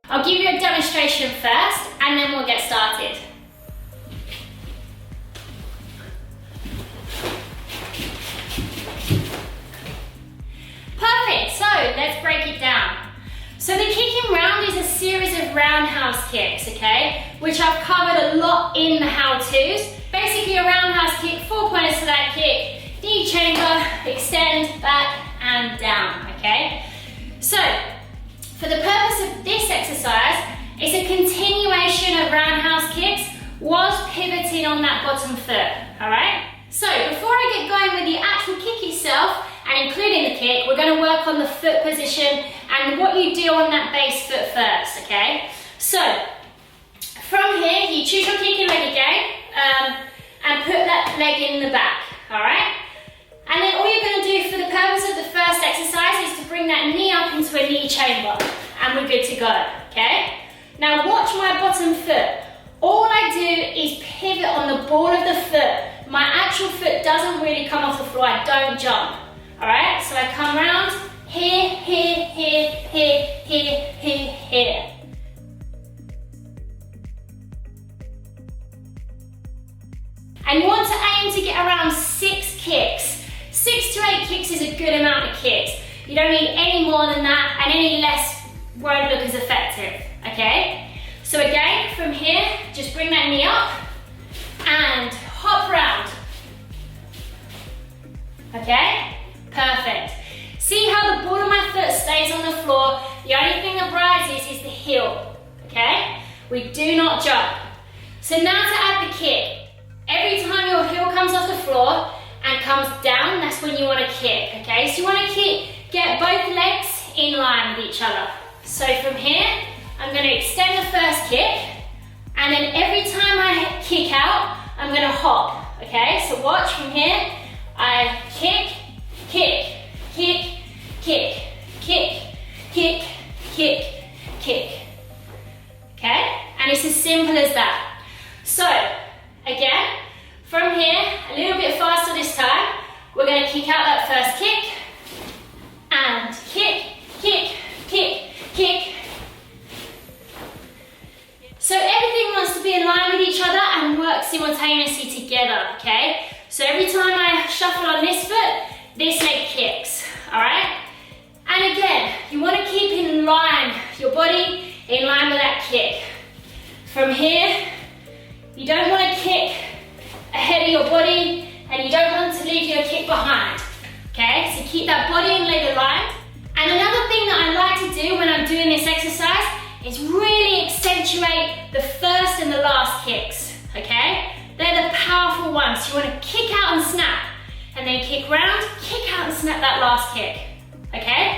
I'll give you a demonstration first and then we'll get started. Perfect, so let's break it down. So the kicking round is a series of roundhouse kicks, okay? Which I've covered a lot in the how-tos. Basically a roundhouse kick, 4 pointers to that kick, knee chamber, extend, back and down, okay? So, for the purpose of this exercise, it's a continuation of roundhouse kicks whilst pivoting on that bottom foot, all right? So before I get going with the actual kick itself and including the kick, we're going to work on the foot position and what you do on that base foot first, okay? So from here, you choose your kicking leg again and put that leg in the back, all right? And then all you're going to do for the purpose of the first exercise is to bring that knee up into a knee chamber and we're good to go, okay? Now watch my bottom foot. All I do is pivot on the ball of the foot. My actual foot doesn't really come off the floor, I don't jump, all right? So I come round, here, here, here, here, here, here, here. And you want to aim to get around 6 kicks. 6 to 8 kicks is a good amount of kicks. You don't need any more than that, and any less won't look as effective, okay? So again, from here, just bring that knee up and hop round. Okay? Perfect. See how the ball of my foot stays on the floor? The only thing that rises is the heel, okay? We do not jump. So now to add the kick. Every time your heel comes off the floor and comes down, that's when you want to kick, okay? So you want to get both legs in line with each other. So from here, I'm going to extend the first kick, and then every time I kick out, I'm going to hop, okay? So watch from here, I kick, kick, kick, kick, kick, kick, kick, kick, okay? And it's as simple as that. So, again, from here, a little bit faster this time, we're going to kick out that first kick, and kick, kick, kick, kick. So everything wants to be in line with each other and work simultaneously together, okay? So every time I shuffle on this foot, this leg kicks, all right? And again, you want to keep in line, your body in line with that kick. From here, you don't want to kick ahead of your body and you don't want to leave your kick behind, okay? So keep that body and leg aligned. And another thing that I like to do when I'm doing this exercise is really accentuate the first and the last kicks, okay? They're the powerful ones. You want to kick out and snap, and then kick round, kick out and snap that last kick, okay?